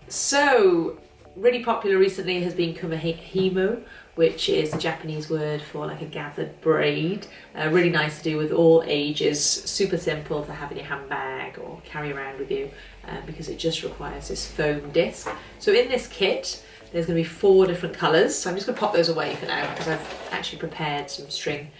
So, really popular recently has been Kumihimo, which is the Japanese word for like a gathered braid. Really nice to do with all ages, super simple to have in your handbag or carry around with you because it just requires this foam disc. So in this kit, there's going to be 4 different colours. So I'm just going to pop those away for now because I've actually prepared some string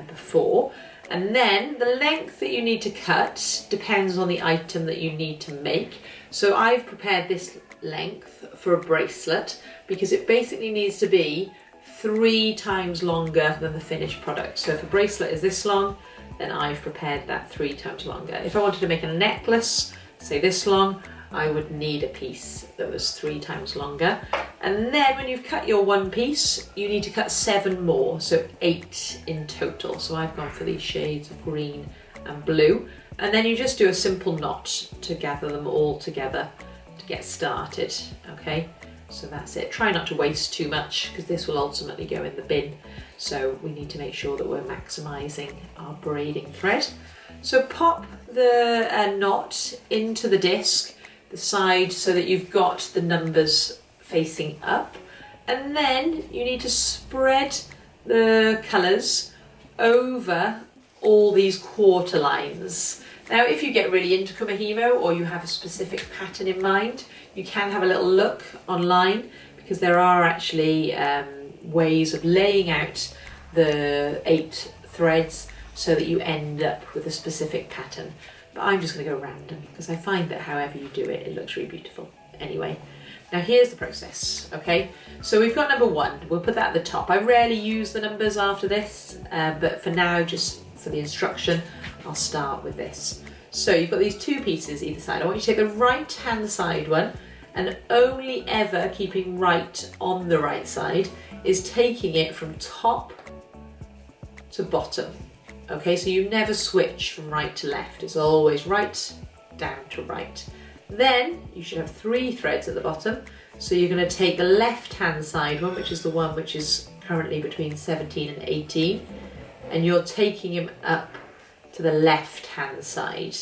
before. And then the length that you need to cut depends on the item that you need to make. So I've prepared this length for a bracelet because it basically needs to be 3 times longer than the finished product. So if a bracelet is this long, then I've prepared that 3 times longer. If I wanted to make a necklace, say this long, I would need a piece that was 3 times longer. And then when you've cut your one piece, you need to cut 7 more, so 8 in total. So I've gone for these shades of green and blue. And then you just do a simple knot to gather them all together to get started, okay? So that's it. Try not to waste too much because this will ultimately go in the bin. So we need to make sure that we're maximising our braiding thread. So pop the knot into the disc, the side, so that you've got the numbers facing up. And then you need to spread the colours over all these quarter lines. Now, if you get really into Kumihimo or you have a specific pattern in mind, you can have a little look online because there are actually ways of laying out the 8 threads so that you end up with a specific pattern. But I'm just going to go random because I find that however you do it, it looks really beautiful. Anyway, now here's the process, okay? So we've got number 1, we'll put that at the top. I rarely use the numbers after this, but for now, just for the instruction, I'll start with this. So you've got these 2 pieces either side. I want you to take the right hand side one, and only ever keeping right on the right side is taking it from top to bottom. Okay, so you never switch from right to left. It's always right down to right. Then you should have 3 threads at the bottom. So you're going to take the left hand side one, which is the one which is currently between 17 and 18, and you're taking him up to the left hand side.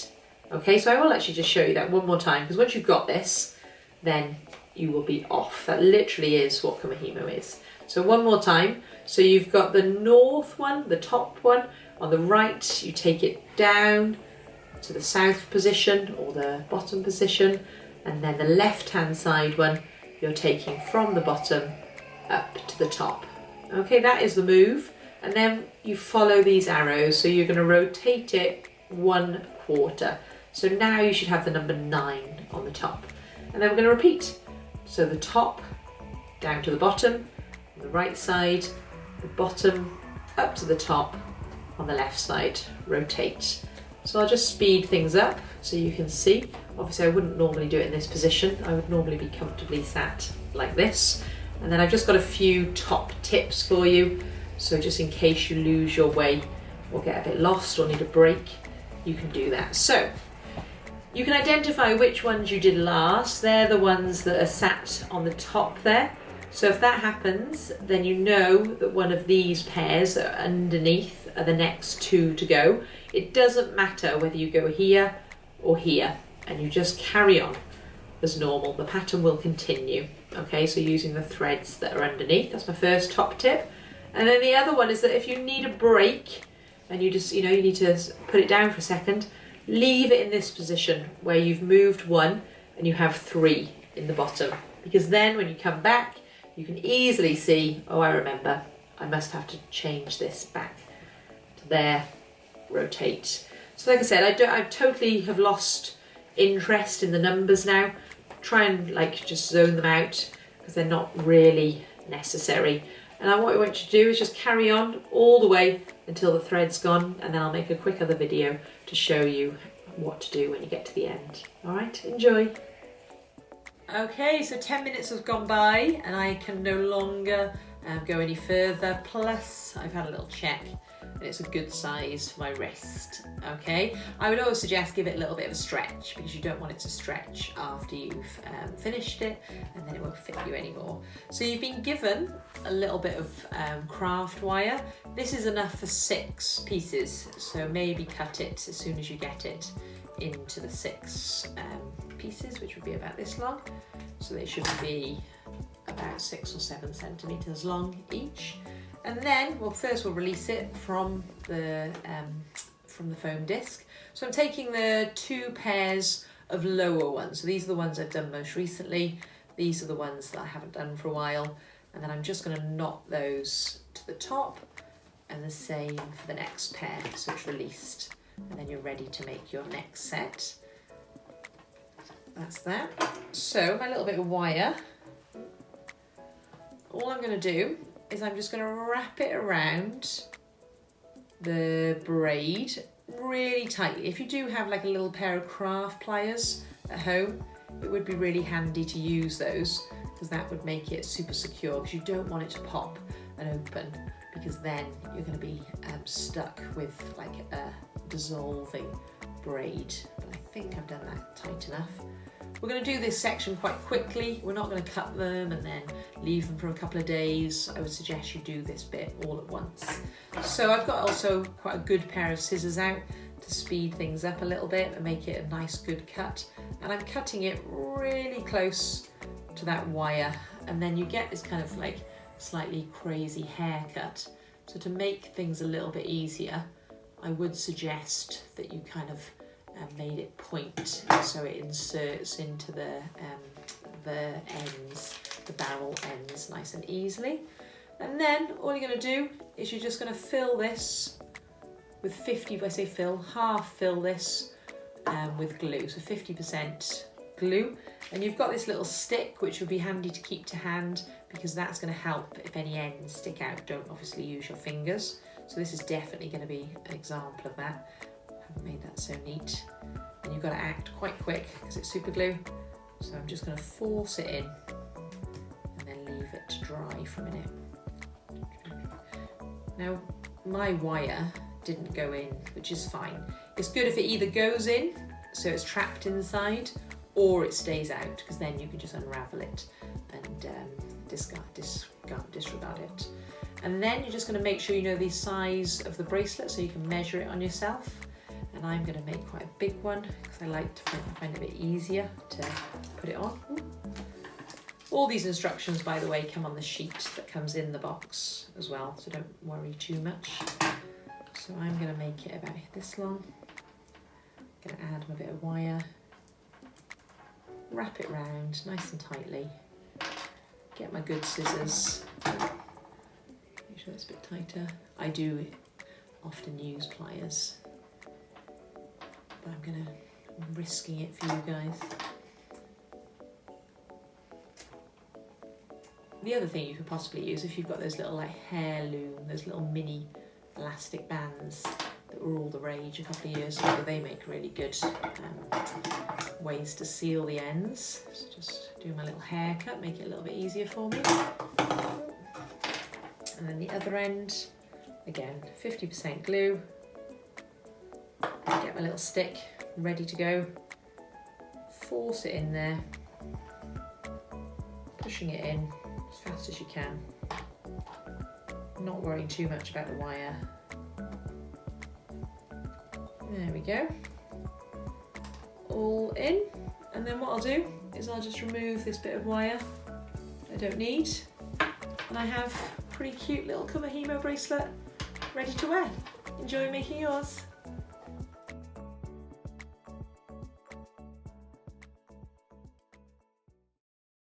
Okay, so I will actually just show you that one more time because once you've got this, then you will be off. That literally is what Kumihimo is. So one more time. So you've got the north one, the top one. On the right, you take it down to the south position or the bottom position, and then the left hand side one, you're taking from the bottom up to the top. Okay, that is the move. And then you follow these arrows, so you're going to rotate it 1 quarter. So now you should have the number 9 on the top. And then we're going to repeat. So the top down to the bottom, on the right side, the bottom up to the top, on the left side, rotate. So I'll just speed things up so you can see. Obviously I wouldn't normally do it in this position. I would normally be comfortably sat like this. And then I've just got a few top tips for you. So just in case you lose your way or get a bit lost or need a break, you can do that. So you can identify which ones you did last. They're the ones that are sat on the top there. So if that happens, then you know that one of these pairs that are underneath are the next 2 to go. It doesn't matter whether you go here or here, and you just carry on as normal. The pattern will continue. Okay, so using the threads that are underneath, that's my first top tip. And then the other one is that if you need a break and you just, you need to put it down for a second, leave it in this position where you've moved 1 and you have 3 in the bottom. Because then when you come back, you can easily see, oh, I remember, I must have to change this back to there, rotate. So like I said, I totally have lost interest in the numbers now. Try and just zone them out because they're not really necessary. And what I want you to do is just carry on all the way until the thread's gone, and then I'll make a quick other video to show you what to do when you get to the end. All right, enjoy. Okay, so 10 minutes have gone by and I can no longer go any further. Plus, I've had a little check and it's a good size for my wrist. Okay, I would always suggest give it a little bit of a stretch, because you don't want it to stretch after you've finished it, and then it won't fit you anymore. So you've been given a little bit of craft wire. This is enough for 6 pieces, so maybe cut it as soon as you get it into the 6 pieces, which would be about this long. So they should be about 6 or 7 centimeters long each. And then, well, first we'll release it from the foam disc. So I'm taking the 2 pairs of lower ones. So these are the ones I've done most recently. These are the ones that I haven't done for a while. And then I'm just going to knot those to the top, and the same for the next pair, so it's released. And then you're ready to make your next set. That's that. So my little bit of wire, all I'm going to do is I'm just going to wrap it around the braid really tightly. If you do have like a little pair of craft pliers at home, it would be really handy to use those, because that would make it super secure, because you don't want it to pop and open, because then you're going to be stuck with like a dissolving braid. But I think I've done that tight enough. We're going to do this section quite quickly. We're not going to cut them and then leave them for a couple of days. I would suggest you do this bit all at once. So I've got also quite a good pair of scissors out to speed things up a little bit and make it a nice good cut. And I'm cutting it really close to that wire, and then you get this kind of like slightly crazy haircut. So to make things a little bit easier, I would suggest that you kind of made it point so it inserts into the ends, the barrel ends, nice and easily. And then all you're going to do is you're just going to fill this with 50, I say fill, half fill this with glue, so 50% glue. And you've got this little stick which would be handy to keep to hand, because that's going to help if any ends stick out. Don't obviously use your fingers. So this is definitely going to be an example of that. I haven't made that so neat. And you've got to act quite quick because it's super glue. So I'm just going to force it in and then leave it to dry for a minute. Now my wire didn't go in, which is fine. It's good if it either goes in, so it's trapped inside, or it stays out, because then you can just unravel it and disregard it. And then you're just going to make sure you know the size of the bracelet so you can measure it on yourself. And I'm going to make quite a big one because I like to find it a bit easier to put it on. All these instructions, by the way, come on the sheet that comes in the box as well, so don't worry too much. So I'm going to make it about this long. I'm going to add my bit of wire, wrap it round nice and tightly, get my good scissors, make sure it's a bit tighter. I do often use pliers, but I'm risking it for you guys. The other thing you could possibly use, if you've got those little like heirloom, those little mini elastic bands that were all the rage a couple of years ago, they make really good ways to seal the ends. So just do my little haircut, make it a little bit easier for me. And then the other end, again, 50% glue. Get my little stick ready to go. Force it in there, pushing it in as fast as you can. Not worrying too much about the wire. There we go. All in. And then what I'll do is I'll just remove this bit of wire I don't need. And I have a pretty cute little Kumihimo bracelet ready to wear. Enjoy making yours.